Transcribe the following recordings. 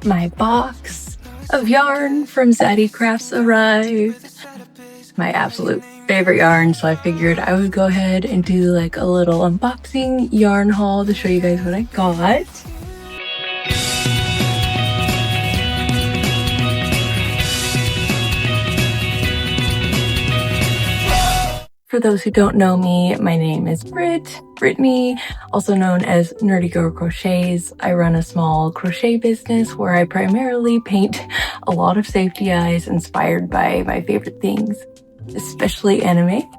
My box of yarn from Zaddy Crafts arrived. My absolute favorite yarn, so I figured I would go ahead and do like a little unboxing yarn haul to show you guys what I got. For those who don't know me, my name is Brittany, also known as nerdygirlcrochets. I run a small crochet business where I primarily paint a lot of safety eyes inspired by my favorite things, especially anime.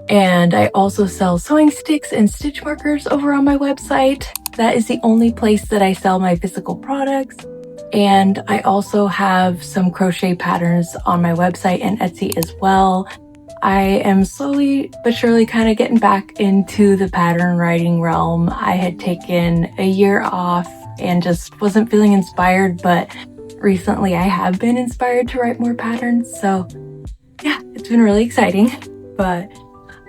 And I also sell sewing sticks and stitch markers over on my website. That is the only place that I sell my physical products. And I also have some crochet patterns on my website and Etsy as well. I am slowly but surely kind of getting back into the pattern writing realm. I had taken a year off and just wasn't feeling inspired, but recently I have been inspired to write more patterns. So yeah, it's been really exciting, but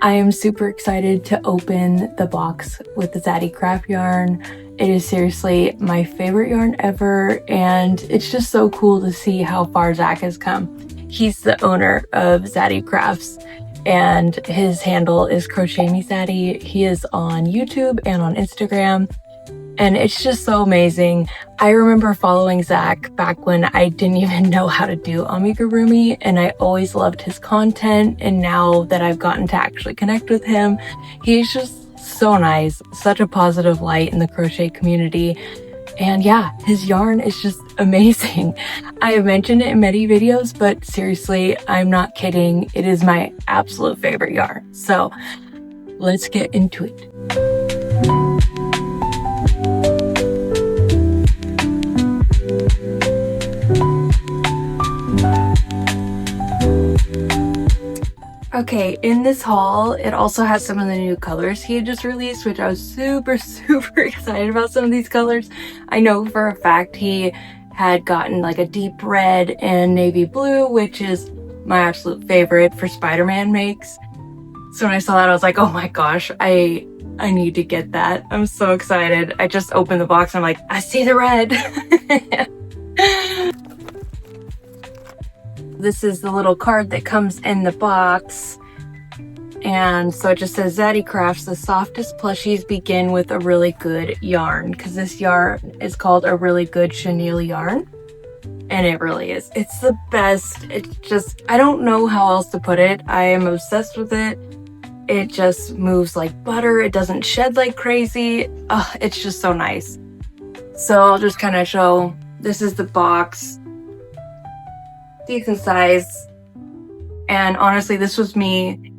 I am super excited to open the box with the Zaddy Craft yarn. It is seriously my favorite yarn ever, and it's just so cool to see how far Zach has come. He's the owner of Zaddy Crafts, and his handle is crochetmezaddy. He is on YouTube and on Instagram, and it's just so amazing. I remember following Zach back when I didn't even know how to do amigurumi, and I always loved his content. And now that I've gotten to actually connect with him, he's just so nice, such a positive light in the crochet community. And yeah, his yarn is just amazing. I have mentioned it in many videos, but seriously, I'm not kidding. It is my absolute favorite yarn. So let's get into it. Okay, in this haul, it also has some of the new colors he had just released, which I was super excited about some of these colors. I know for a fact he had gotten like a deep red and navy blue, which is my absolute favorite for Spider-Man makes. So when I saw that, I was like, oh my gosh, I need to get that. I'm so excited. I just opened the box and I'm like, I see the red. This is the little card that comes in the box. And so it just says Zaddy Crafts, the softest plushies begin with a really good yarn, because this yarn is called a really good chenille yarn. And it really is. It's the best. It's just, I don't know how else to put it. I am obsessed with it. It just moves like butter. It doesn't shed like crazy. It's just so nice. So I'll just kind of show, this is the box. Decent size, and honestly this was me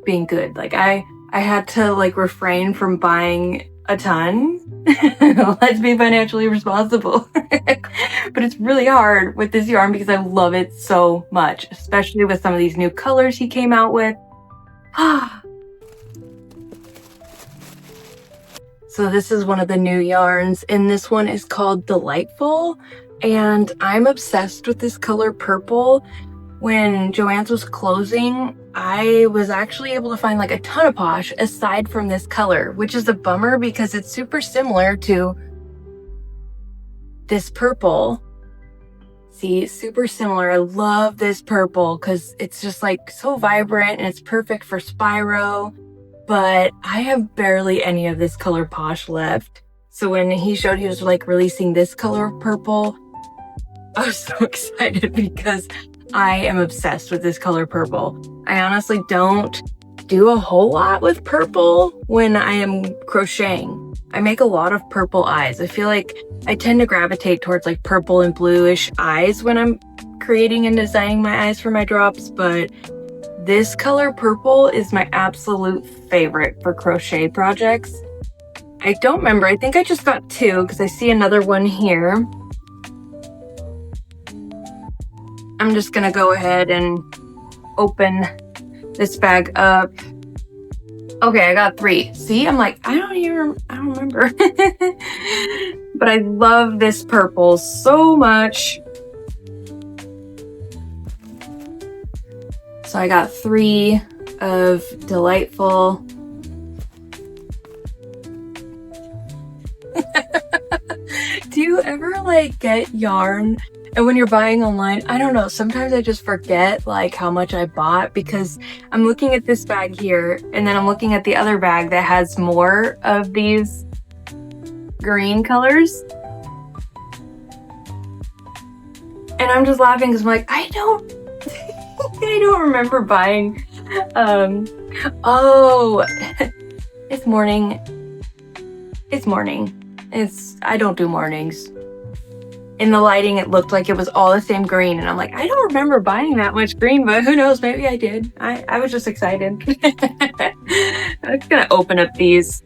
being good. Like I had to like refrain from buying a ton. Let's be financially responsible. But it's really hard with this yarn because I love it so much, especially with some of these new colors he came out with. So this is one of the new yarns, and this one is called Delightful. And I'm obsessed with this color purple. When Joann's was closing, I was actually able to find like a ton of posh aside from this color, which is a bummer because it's super similar to this purple. See, super similar. I love this purple because it's just like so vibrant and it's perfect for Spyro, but I have barely any of this color posh left. So when he showed he was like releasing this color purple, I was so excited because I am obsessed with this color purple. I honestly don't do a whole lot with purple when I am crocheting. I make a lot of purple eyes. I feel like I tend to gravitate towards like purple and bluish eyes when I'm creating and designing my eyes for my drops, but this color purple is my absolute favorite for crochet projects. I don't remember. I think I just got two because I see another one here. I'm just gonna go ahead and open this bag up. Okay, I got three. See, I'm like, I don't remember. But I love this purple so much. So I got three of Delightful. Do you you ever like get yarn and when you're buying online, I don't know, sometimes I just forget like how much I bought because I'm looking at this bag here and then I'm looking at the other bag that has more of these green colors. And I'm just laughing because I'm like, I don't remember buying, oh, it's morning. It's morning. I don't do mornings. In the lighting, it looked like it was all the same green. And I'm like, I don't remember buying that much green, but who knows? Maybe I did. I was just excited. I'm just gonna open up these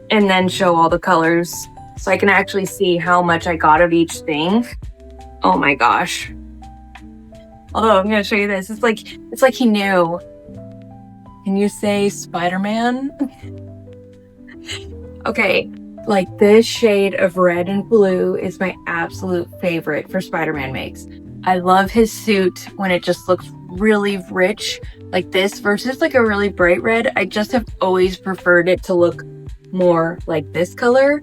and then show all the colors so I can actually see how much I got of each thing. Oh my gosh. Although I'm gonna show you this. It's like he knew. Can you say Spider-Man? Okay, like this shade of red and blue is my absolute favorite for Spider-Man makes. I love his suit when it just looks really rich like this versus like a really bright red. I just have always preferred it to look more like this color.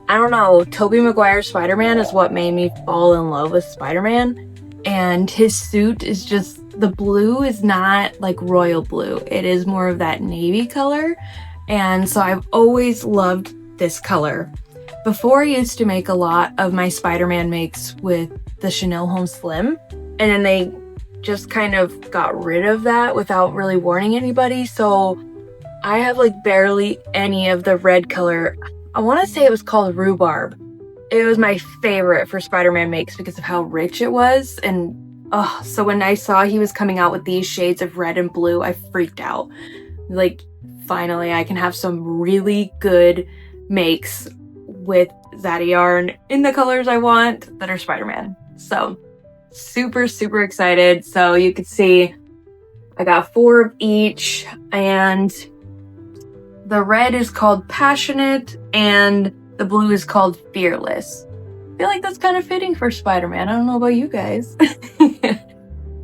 I don't know, Tobey Maguire's Spider-Man is what made me fall in love with Spider-Man. And his suit is just, the blue is not like royal blue. It is more of that navy color. And so I've always loved this color. Before I used to make a lot of my Spider-Man makes with the Chenille Home Slim. And then they just kind of got rid of that without really warning anybody. So I have like barely any of the red color. I want to say it was called Rhubarb. It was my favorite for Spider-Man makes because of how rich it was. And so when I saw he was coming out with these shades of red and blue, I freaked out. Like, finally, I can have some really good makes with Zaddy yarn in the colors I want that are Spider-Man. So super, super excited. So you can see I got 4 of each, and the red is called Passionate and the blue is called Fearless. I feel like that's kind of fitting for Spider-Man. I don't know about you guys.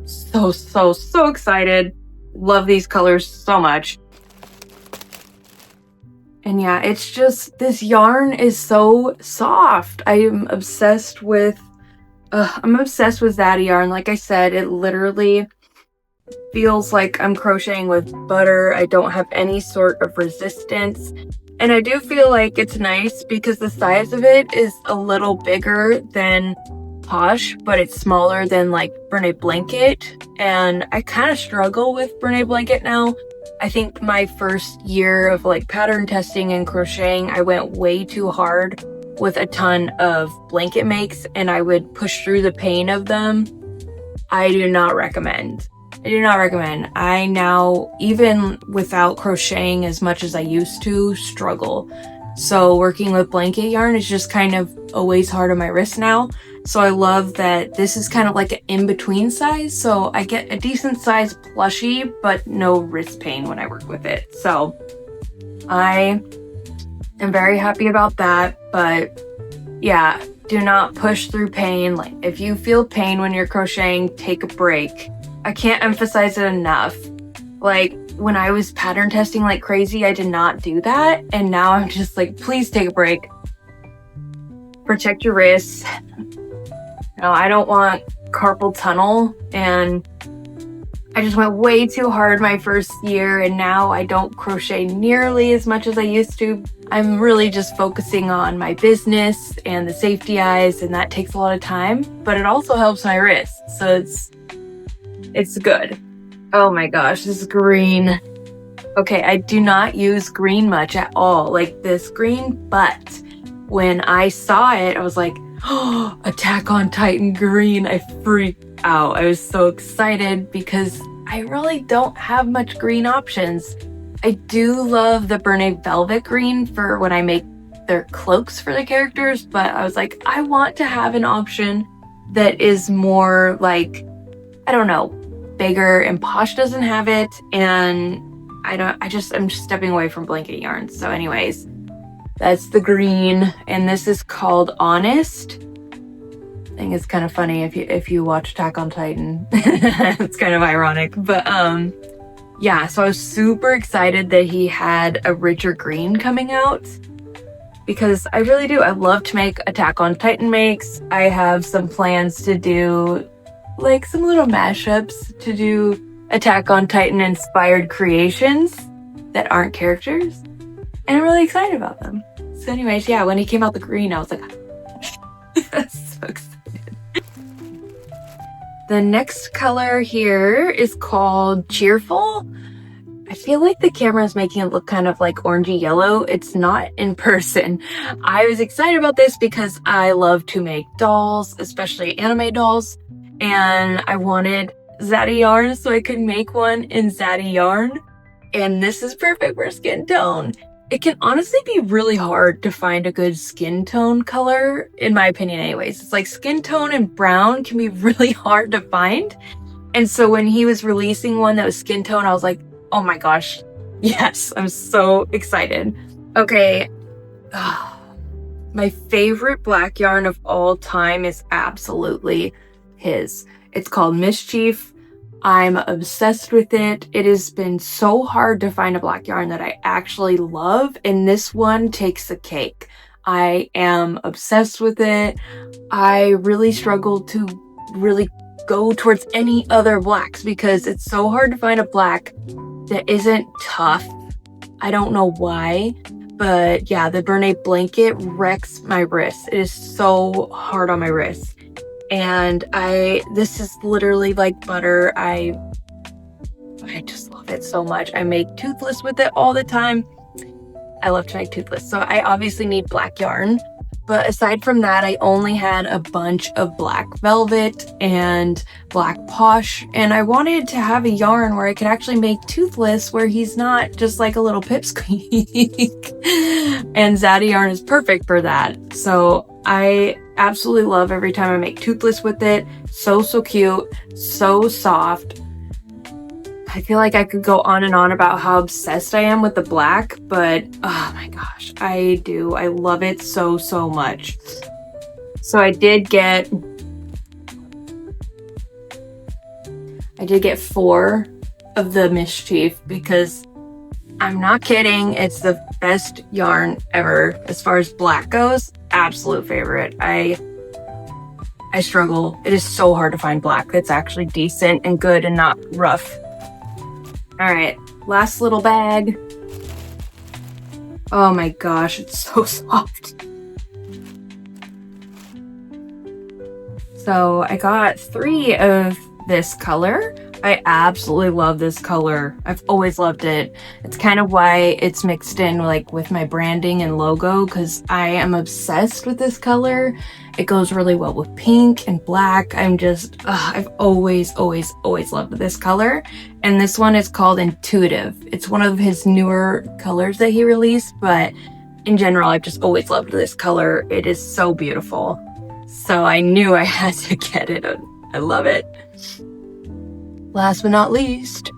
So excited. Love these colors so much. And yeah, it's just, this yarn is so soft. I am obsessed with, Zaddy yarn. Like I said, it literally feels like I'm crocheting with butter. I don't have any sort of resistance. And I do feel like it's nice because the size of it is a little bigger than Posh, but it's smaller than like Brene Blanket. And I kind of struggle with Brene Blanket now. I think my first year of like pattern testing and crocheting, I went way too hard with a ton of blanket makes and I would push through the pain of them. I do not recommend. I now, even without crocheting as much as I used to, struggle. So working with blanket yarn is just kind of always hard on my wrist now. So I love that this is kind of like an in-between size. So I get a decent size plushie, but no wrist pain when I work with it. So I am very happy about that. But yeah, do not push through pain. Like if you feel pain when you're crocheting, take a break. I can't emphasize it enough. Like when I was pattern testing like crazy, I did not do that. And now I'm just like, please take a break. Protect your wrists. No, I don't want carpal tunnel. And I just went way too hard my first year. And now I don't crochet nearly as much as I used to. I'm really just focusing on my business and the safety eyes. And that takes a lot of time, but it also helps my wrists. So it's good. Oh my gosh, this green. Okay, I do not use green much at all, like this green, but when I saw it, I was like, oh, Attack on Titan green. I freaked out. I was so excited because I really don't have much green options. I do love the Burnet Velvet green for when I make their cloaks for the characters, but I was like, I want to have an option that is more like, I don't know, bigger, and Posh doesn't have it, and I'm just stepping away from blanket yarn. So anyways, that's the green, and this is called Honest. I think it's kind of funny if you watch Attack on Titan. It's kind of ironic, but yeah, so I was super excited that he had a richer green coming out. because I really do. I love to make Attack on Titan makes. I have some plans to do like some little mashups to do Attack on Titan inspired creations that aren't characters. And I'm really excited about them. So anyways, yeah, when he came out the green, I was like, so excited. The next color here is called Cheerful. I feel like the camera is making it look kind of like orangey yellow. It's not in person. I was excited about this because I love to make dolls, especially anime dolls. And I wanted Zaddy yarn so I could make one in Zaddy yarn. And this is perfect for skin tone. It can honestly be really hard to find a good skin tone color, in my opinion anyways. It's like skin tone and brown can be really hard to find. And so when he was releasing one that was skin tone, I was like, oh my gosh, yes, I'm so excited. Okay, my favorite black yarn of all time is absolutely his. It's called Mischief. I'm obsessed with it. It has been so hard to find a black yarn that I actually love, and this one takes the cake. I am obsessed with it. I really struggle to really go towards any other blacks because it's so hard to find a black that isn't tough. I don't know why, but yeah, the Bernay blanket wrecks my wrists. It is so hard on my wrists. And this is literally like butter. I just love it so much. I make toothless with it all the time. I love to make toothless. So I obviously need black yarn. But aside from that, I only had a bunch of black velvet and black posh. And I wanted to have a yarn where I could actually make toothless, where he's not just like a little pipsqueak. And Zaddy yarn is perfect for that. So I absolutely love every time I make toothless with it. So cute, so soft. I feel like I could go on and on about how obsessed I am with the black, but oh my gosh, I do. I love it so much. So I did get 4 of the Mischief because I'm not kidding. It's the best yarn ever as far as black goes. Absolute favorite. I struggle. It is so hard to find black that's actually decent and good and not rough. All right, last little bag. Oh my gosh, it's so soft. So I got 3 of this color. I absolutely love this color. I've always loved it. It's kind of why it's mixed in like with my branding and logo, because I am obsessed with this color. It goes really well with pink and black. I've always loved this color. And this one is called Intuitive. It's one of his newer colors that he released, but in general, I've just always loved this color. It is so beautiful. So I knew I had to get it. I love it. Last but not least,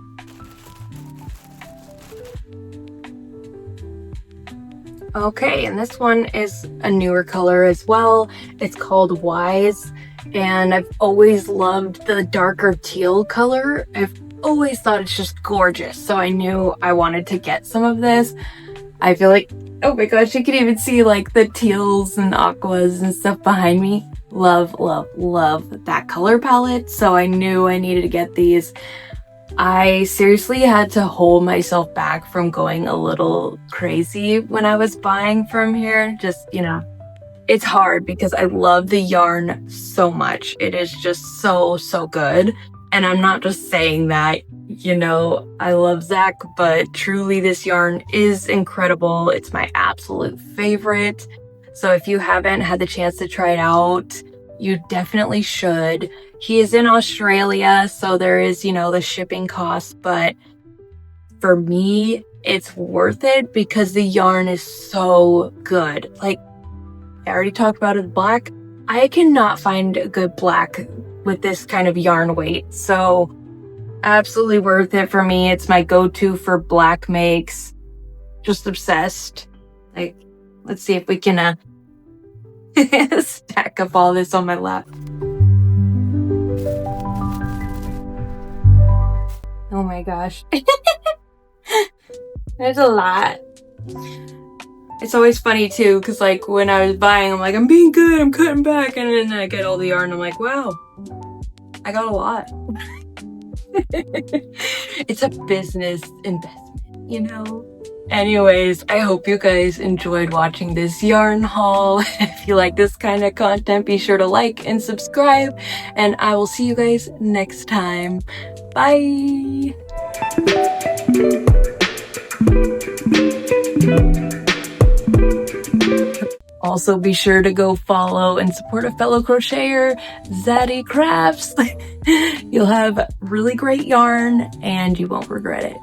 okay, and this one is a newer color as well. It's called Wise, and I've always loved the darker teal color. I've always thought it's just gorgeous, so I knew I wanted to get some of this. I feel like, oh my gosh, you can even see like the teals and aquas and stuff behind me. Love that color palette, so I knew I needed to get these. I seriously had to hold myself back from going a little crazy when I was buying from here. Just, you know, it's hard because I love the yarn so much. It is just so good. And I'm not just saying that, you know, I love Zach, but truly this yarn is incredible. It's my absolute favorite. So if you haven't had the chance to try it out, you definitely should. He is in Australia, so there is, you know, the shipping cost, but for me, it's worth it because the yarn is so good. Like, I already talked about it, black. I cannot find a good black with this kind of yarn weight, so absolutely worth it for me. It's my go-to for black makes. Just obsessed. Like, let's see if we can stack up all this on my lap. Oh my gosh. There's a lot. It's always funny too, because like when I was buying, I'm like, I'm being good, I'm cutting back, and then I get all the yarn, I'm like, wow, I got a lot. It's a business investment, you know? Anyways, I hope you guys enjoyed watching this yarn haul. If you like this kind of content, be sure to like and subscribe, and I will see you guys next time. Bye! Also, be sure to go follow and support a fellow crocheter, Zaddy Crafts. You'll have really great yarn and you won't regret it.